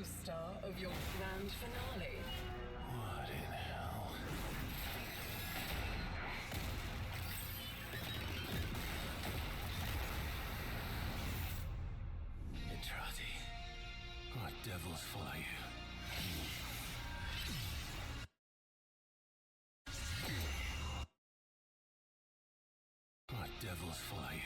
co-star of your grand finale. What in hell? Etrati, what devils follow you? What devils follow you?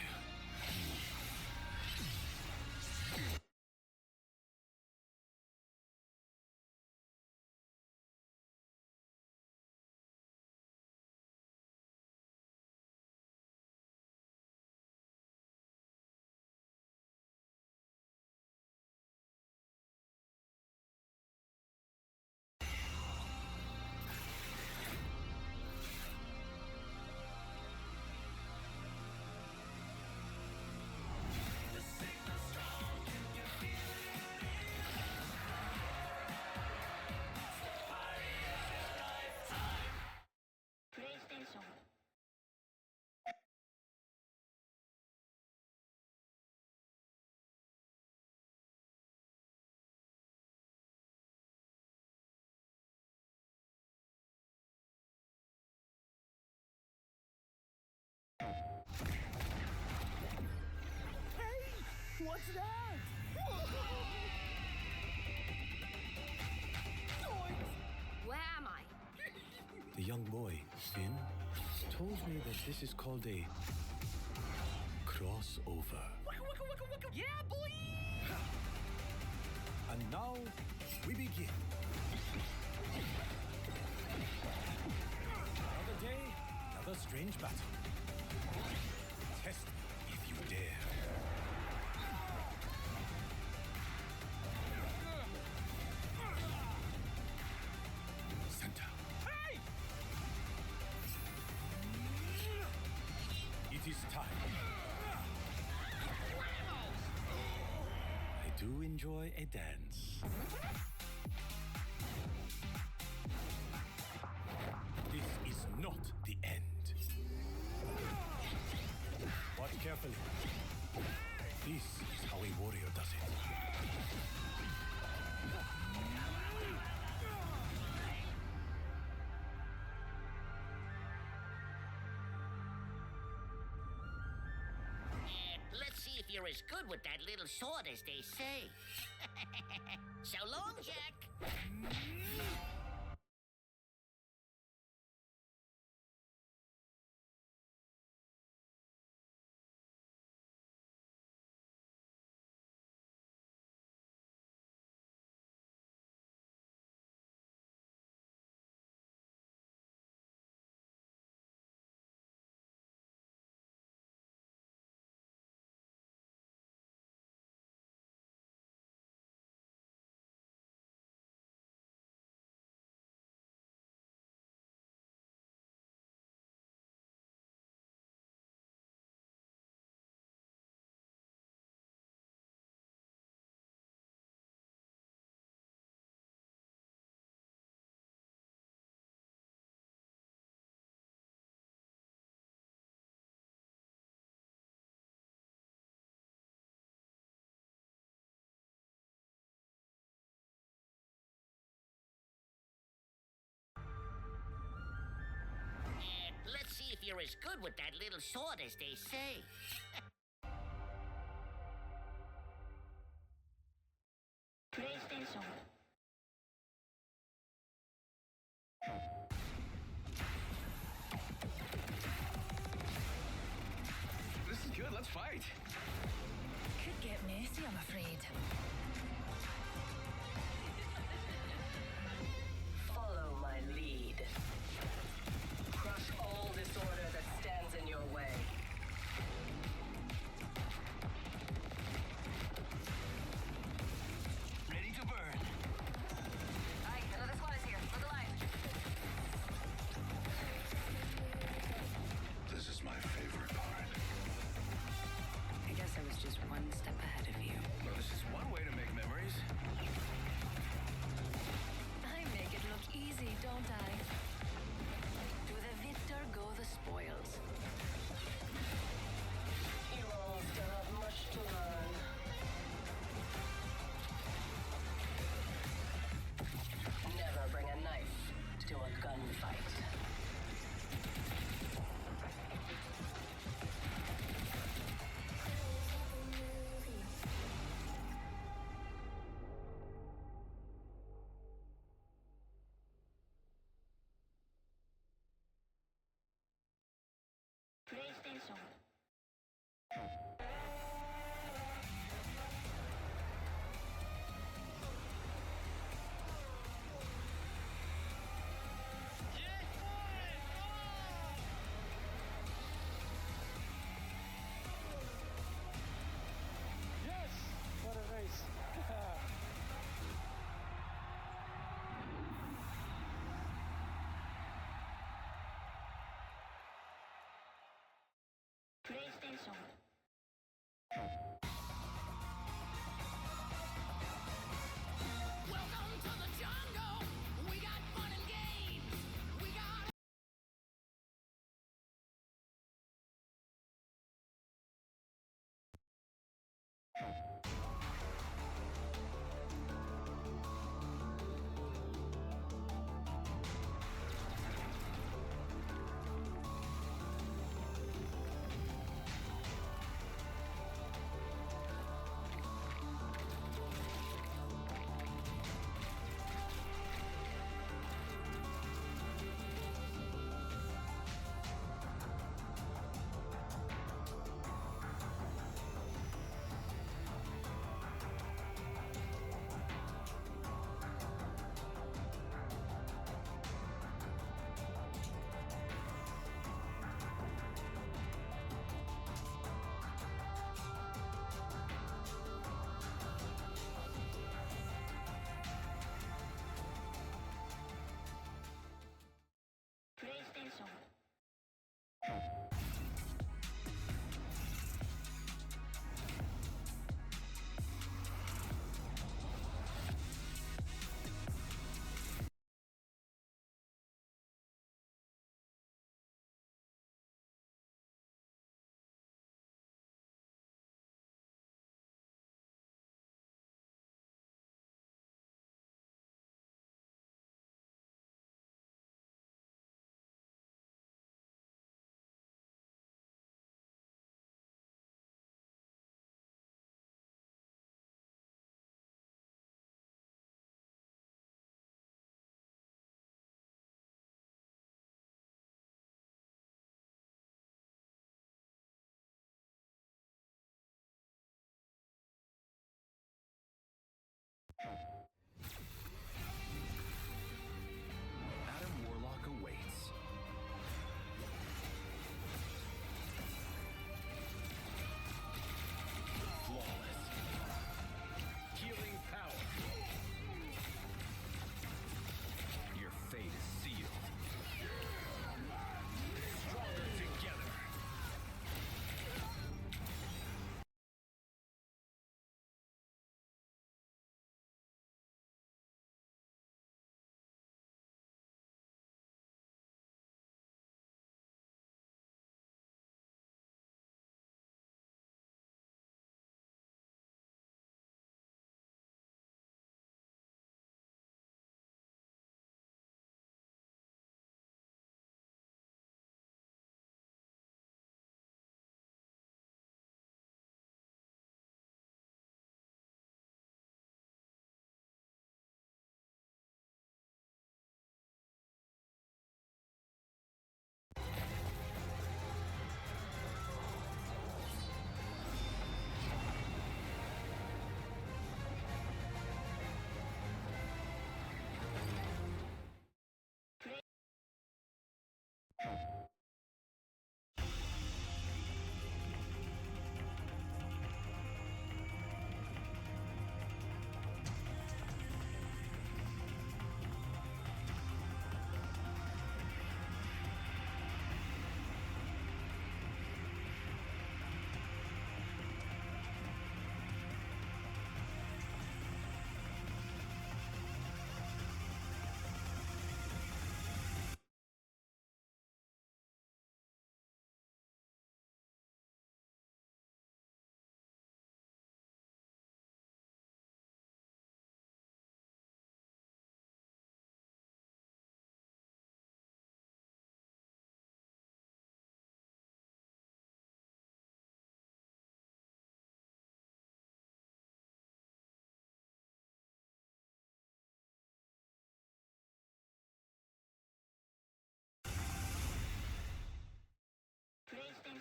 What's that? Where am I? The young boy, Finn, told me that this is called a crossover. Yeah, boy! And now, we begin. Another day, another strange battle. Test me if you dare. Santa. Hey! It is time. I do enjoy a dance. This is not the end. Watch carefully. This is how a warrior does it. Let's see if you're as good with that little sword as they say. So long, Jack. Let's see if you're as good with that little sword as they say. PlayStation. This is good, let's fight. Could get messy, I'm afraid. Follow my lead. Crush all disorder that stands in your way. Ready to burn.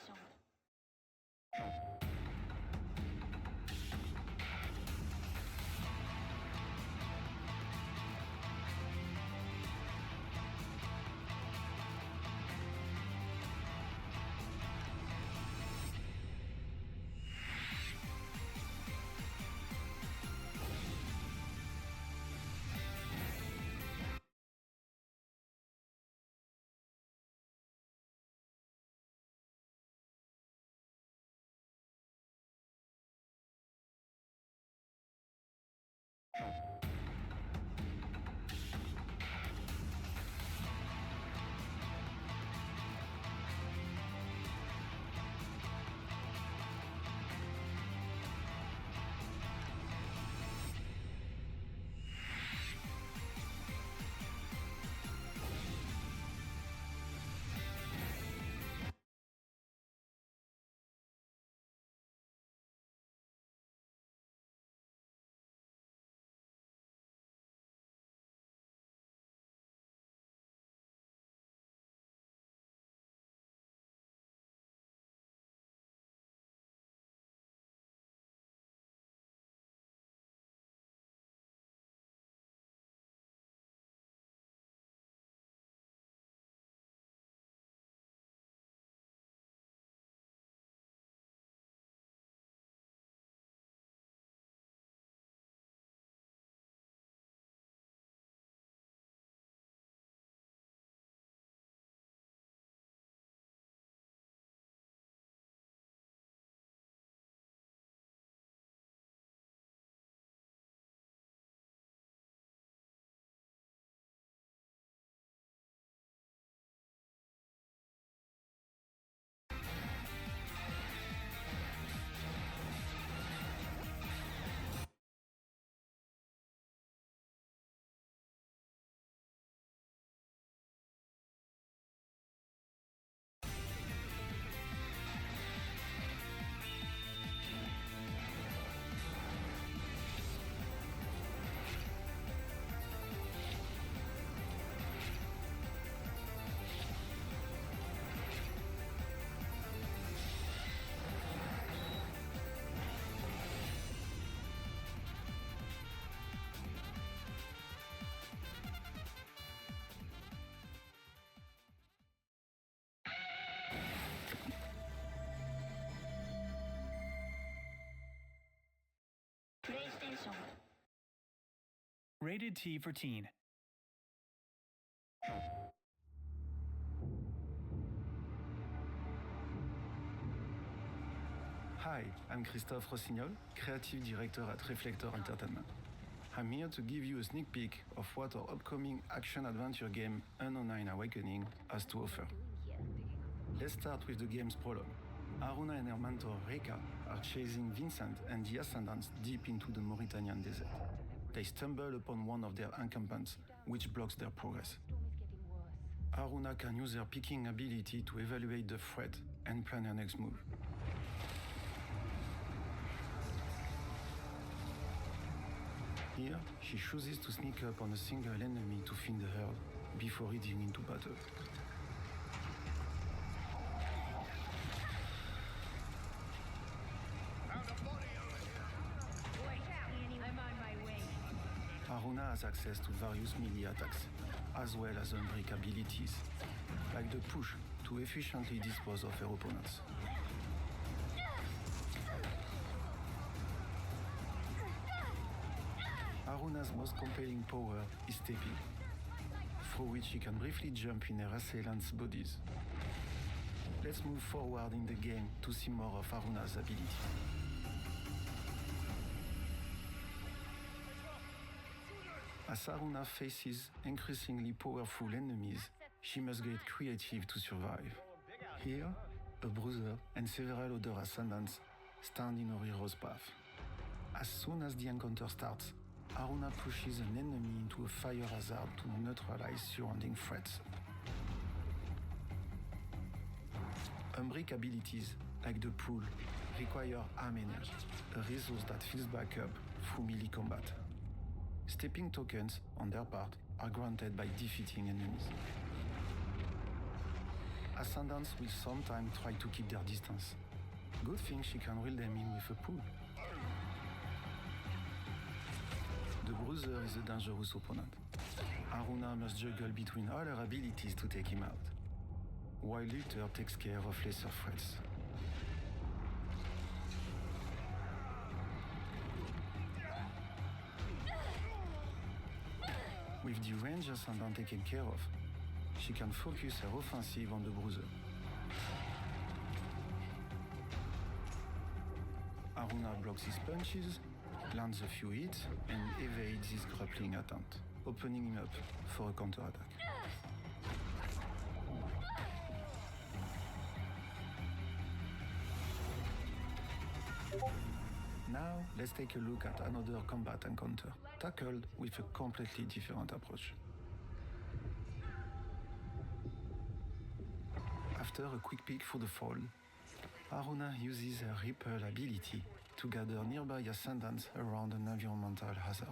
PlayStation. PlayStation. Rated T for Teen. Hi, I'm Christophe Rossignol, Creative Director at Reflector Entertainment. I'm here to give you a sneak peek of what our upcoming action-adventure game Unknown Nine Awakening has to offer. Let's start with the game's prologue. Aruna and her mentor Reka are chasing Vincent and the Ascendants deep into the Mauritanian desert. They stumble upon one of their encampments, which blocks their progress. Aruna can use her picking ability to evaluate the threat and plan her next move. Here, she chooses to sneak up on a single enemy to thin the herd before heading into battle. Aruna has access to various melee attacks, as well as unbreak abilities, like the push to efficiently dispose of her opponents. Aruna's most compelling power is stepping, through which she can briefly jump in her assailants' bodies. Let's move forward in the game to see more of Aruna's ability. As Aruna faces increasingly powerful enemies, she must get creative to survive. Here, a bruiser and several other ascendants stand in her hero's path. As soon as the encounter starts, Aruna pushes an enemy into a fire hazard to neutralize surrounding threats. Unbreak abilities, like the pull, require arm energy, a resource that fills back up through melee combat. Stepping tokens, on their part, are granted by defeating enemies. Ascendants will sometimes try to keep their distance. Good thing she can reel them in with a pull. The Bruiser is a dangerous opponent. Aruna must juggle between all her abilities to take him out, while Luther takes care of lesser threats. With the range Ascendant taken care of, she can focus her offensive on the Bruiser. Aruna blocks his punches, lands a few hits, and evades his grappling attempt, opening him up for a counterattack. Now, let's take a look at another combat encounter, tackled with a completely different approach. After a quick peek through the fall, Aruna uses her Ripple ability to gather nearby ascendants around an environmental hazard.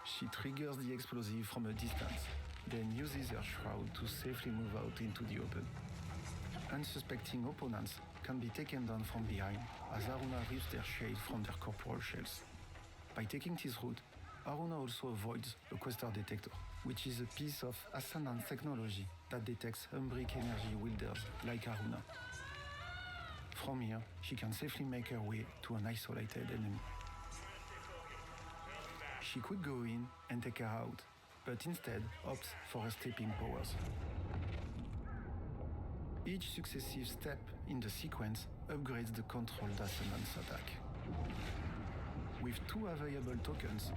She triggers the explosive from a distance, then uses her shroud to safely move out into the open. Unsuspecting opponents can be taken down from behind as Aruna rips their shade from their corporal shells. By taking this route, Aruna also avoids a Questar detector, which is a piece of Ascendant technology that detects Umbric energy wielders like Aruna. From here, she can safely make her way to an isolated enemy. She could go in and take her out, but instead opts for her stepping powers. Each successive step in the sequence upgrades the controlled Ascendant's attack. With 2 available tokens,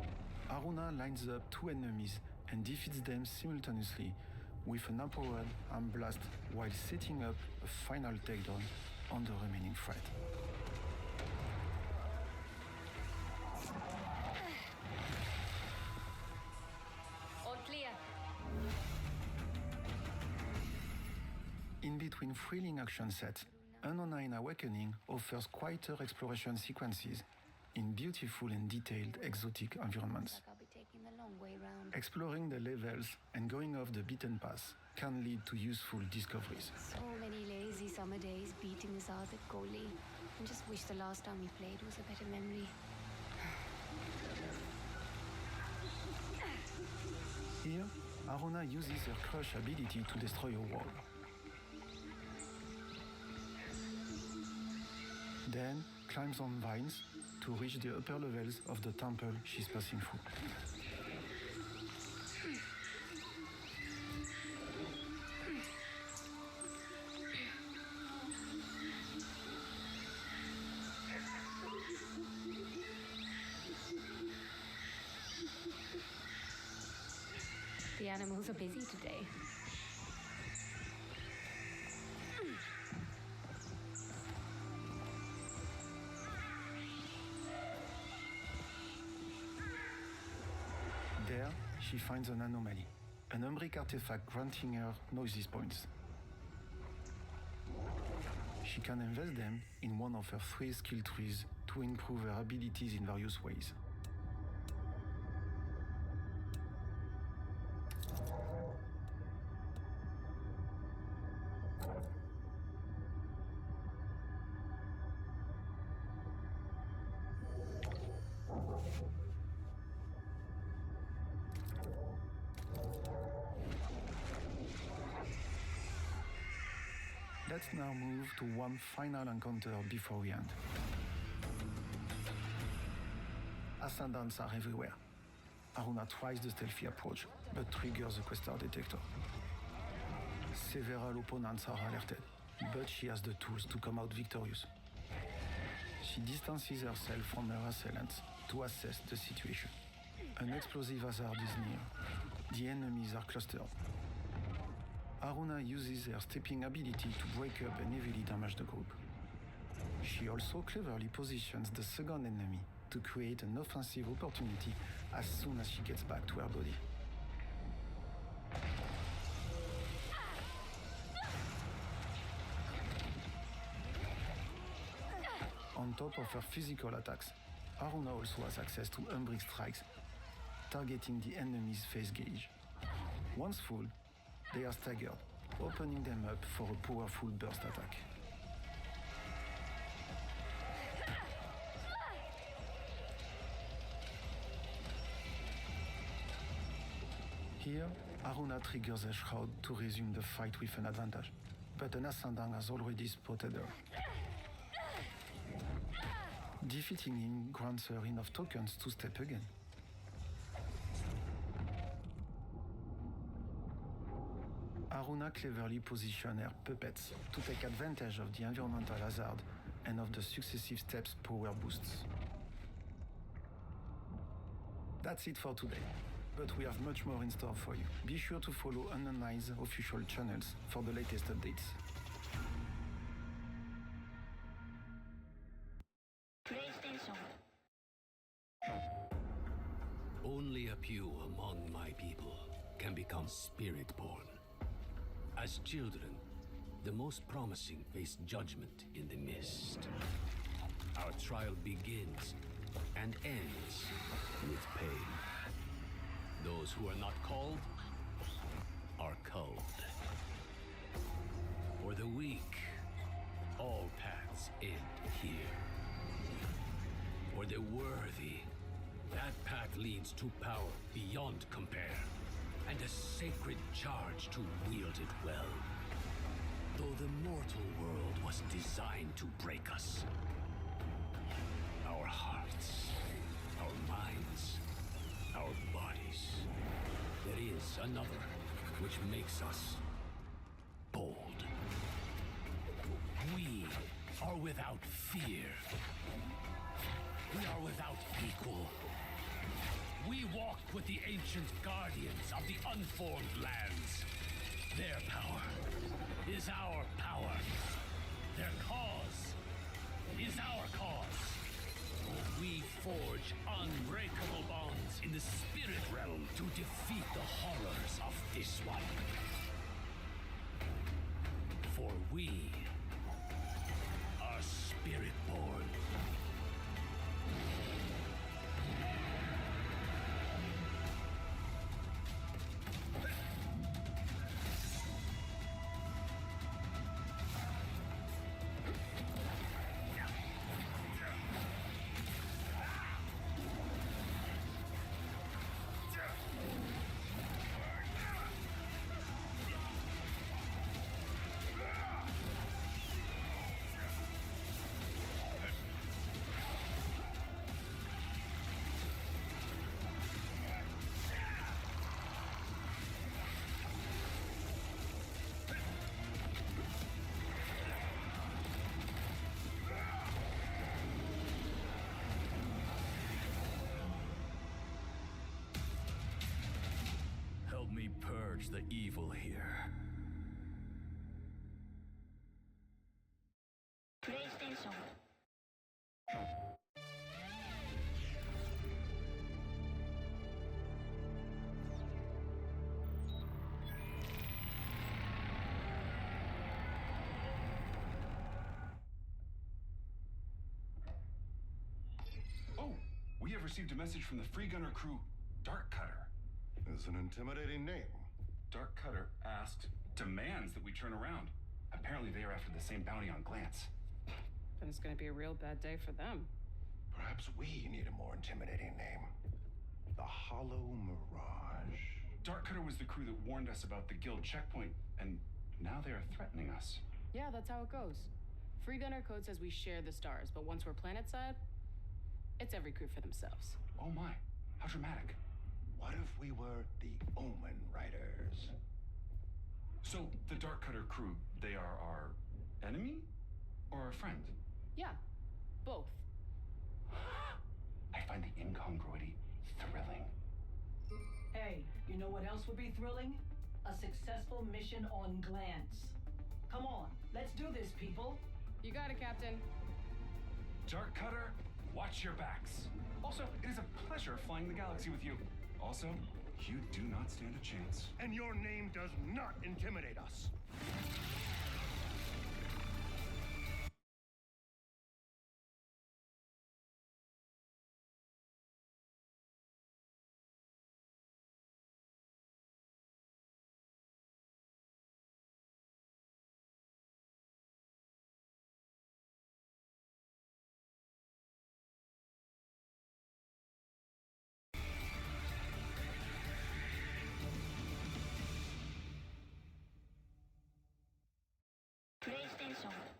Aruna lines up 2 enemies and defeats them simultaneously with an empowered arm blast while setting up a final takedown on the remaining threat. All clear. In between thrilling action sets, Unknown Awakening offers quieter exploration sequences in beautiful and detailed exotic environments. Like I'll be taking the long way round. Exploring the levels and going off the beaten path can lead to useful discoveries. So many lazy summer days beating this Arthur goalie. I just wish the last time we played was a better memory. Here, Aruna uses her Crush ability to destroy a wall. Then climbs on vines to reach the upper levels of the temple she's passing through. The animals are busy today. There, she finds an anomaly, an Umbric artifact granting her noises points. She can invest them in one of her 3 skill trees to improve her abilities in various ways. Let's now move to one final encounter before we end. Ascendants are everywhere. Aruna tries the stealthy approach, but triggers the Questar detector. Several opponents are alerted, but she has the tools to come out victorious. She distances herself from her assailants to assess the situation. An explosive hazard is near. The enemies are clustered. Aruna uses her stepping ability to break up and heavily damage the group. She also cleverly positions the second enemy to create an offensive opportunity as soon as she gets back to her body. On top of her physical attacks, Aruna also has access to Umbric strikes targeting the enemy's face gauge. Once full, they are staggered, opening them up for a powerful burst attack. Here, Aruna triggers a shroud to resume the fight with an advantage, but an Ascendant has already spotted her. Defeating him grants her enough tokens to step again. Aruna cleverly positions her puppets to take advantage of the environmental hazard and of the successive steps' power boosts. That's it for today, but we have much more in store for you. Be sure to follow Unknown's official channels for the latest updates. Only a few among my people can become spirit-born. As children, the most promising face judgment in the mist. Our trial begins and ends with pain. Those who are not called are culled. For the weak, all paths end here. For the worthy, that path leads to power beyond compare, and a sacred charge to wield it well. Though the mortal world was designed to break us, our hearts, our minds, our bodies, there is another which makes us bold. We are without fear. We are without equal. We walked with the ancient guardians of the unformed lands. Their power is our power. Their cause is our cause. We forge unbreakable bonds in the spirit realm to defeat the horrors of this one. For we are spirit-born. Help me purge the evil here. PlayStation. Oh, we have received a message from the Free Gunner crew, Dark Cutter. It's an intimidating name. Dark Cutter demands that we turn around. Apparently they are after the same bounty on Glance. Then it's gonna be a real bad day for them. Perhaps we need a more intimidating name. The Hollow Mirage. Dark Cutter was the crew that warned us about the guild checkpoint, and now they are threatening us. Yeah, that's how it goes. Free Gunner code says we share the stars, but once we're planetside, it's every crew for themselves. Oh my, how dramatic. What if we were the Omen Riders? So, the Dark Cutter crew, they are our enemy? Or our friend? Yeah, both. I find the incongruity thrilling. Hey, you know what else would be thrilling? A successful mission on Glance. Come on, let's do this, people. You got it, Captain. Dark Cutter, watch your backs. Also, it is a pleasure flying the galaxy with you. Also, you do not stand a chance. And your name does not intimidate us. PlayStation